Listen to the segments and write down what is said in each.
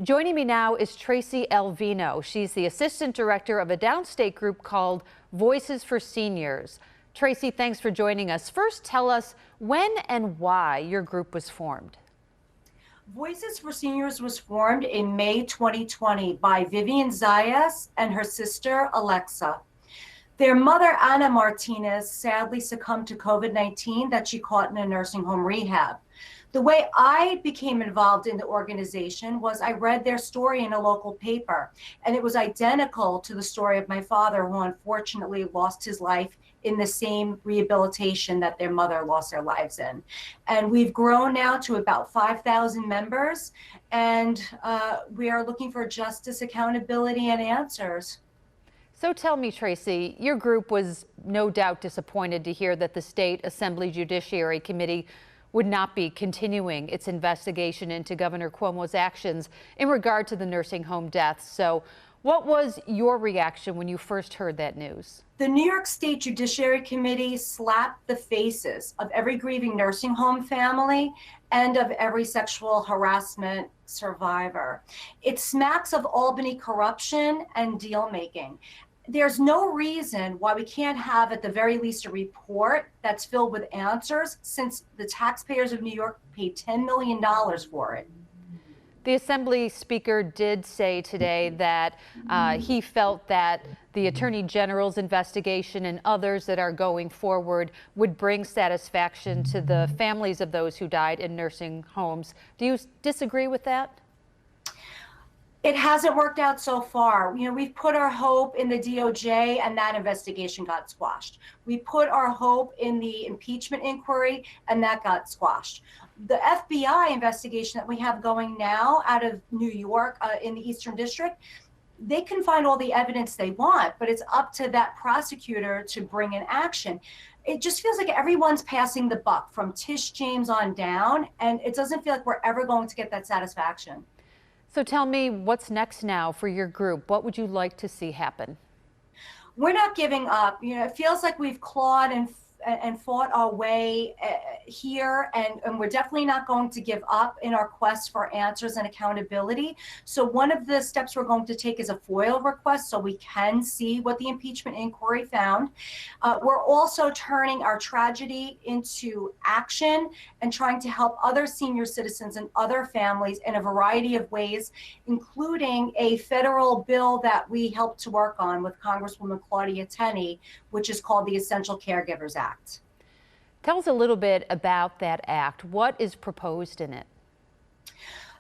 Joining me now is Tracy Alvino. She's the assistant director of a downstate group called Voices for Seniors. Tracy, thanks for joining us. First, tell us when and why your group was formed. Voices for Seniors was formed in May 2020 by Vivian Zayas and her sister, Alexa. Their mother, Ana Martinez, sadly succumbed to COVID-19 that she caught in a nursing home rehab. The way I became involved in the organization was I read their story in a local paper, and it was identical to the story of my father, who unfortunately lost his life in the same rehabilitation that their mother lost their lives in. And we've grown now to about 5,000 members, and we are looking for justice, accountability, and answers. So tell me, Tracy, your group was no doubt disappointed to hear that the State Assembly Judiciary Committee would not be continuing its investigation into Governor Cuomo's actions in regard to the nursing home deaths. So what was your reaction when you first heard that news? The New York State Judiciary Committee slapped the faces of every grieving nursing home family and of every sexual harassment survivor. It smacks of Albany corruption and deal making. There's no reason why we can't have, at the very least, a report that's filled with answers, since the taxpayers of New York paid $10 million for it. The Assembly Speaker did say today that he felt that the Attorney General's investigation and others that are going forward would bring satisfaction to the families of those who died in nursing homes. Do you disagree with that? It hasn't worked out so far. You know, we've put our hope in the DOJ, and that investigation got squashed. We put our hope in the impeachment inquiry, and that got squashed. The FBI investigation that we have going now out of New York in the Eastern District, they can find all the evidence they want, but it's up to that prosecutor to bring in action. It just feels like everyone's passing the buck from Tish James on down, and it doesn't feel like we're ever going to get that satisfaction. So tell me, what's next now for your group? What would you like to see happen? We're not giving up. You know, it feels like we've clawed and fought our way here, and we're definitely not going to give up in our quest for answers and accountability. So one of the steps we're going to take is a FOIL request so we can see what the impeachment inquiry found. We're also turning our tragedy into action and trying to help other senior citizens and other families in a variety of ways, including a federal bill that we helped to work on with Congresswoman Claudia Tenney, which is called the Essential Caregivers Act. Tell us a little bit about that act. What is proposed in it?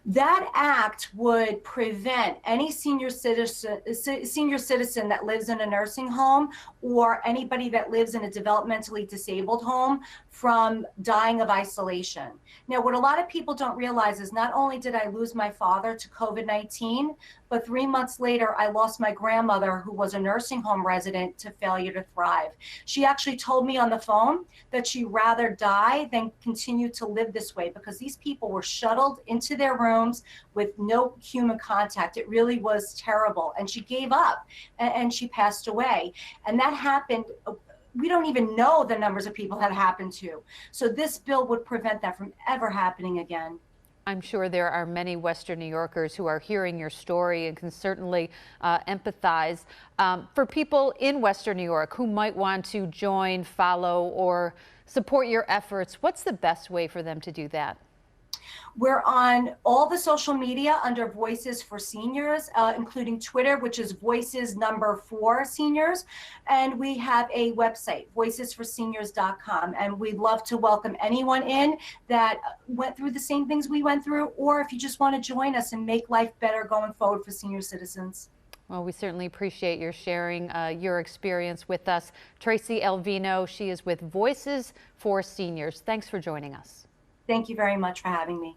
That act would prevent any senior citizen that lives in a nursing home or anybody that lives in a developmentally disabled home from dying of isolation. Now, what a lot of people don't realize is not only did I lose my father to COVID-19, but 3 months later, I lost my grandmother, who was a nursing home resident, to failure to thrive. She actually told me on the phone that she'd rather die than continue to live this way, because these people were shuttled into their rooms with no human contact. It really was terrible. And she gave up and she passed away. And that happened. We don't even know the numbers of people that happened to. So this bill would prevent that from ever happening again. I'm sure there are many Western New Yorkers who are hearing your story and can certainly empathize. For people in Western New York who might want to join, follow, or support your efforts, what's the best way for them to do that? We're on all the social media under Voices for Seniors, including Twitter, which is Voices4 Seniors. And we have a website, voicesforseniors.com. And we'd love to welcome anyone in that went through the same things we went through, or if you just want to join us and make life better going forward for senior citizens. Well, we certainly appreciate your sharing your experience with us. Tracy Alvino, she is with Voices for Seniors. Thanks for joining us. Thank you very much for having me.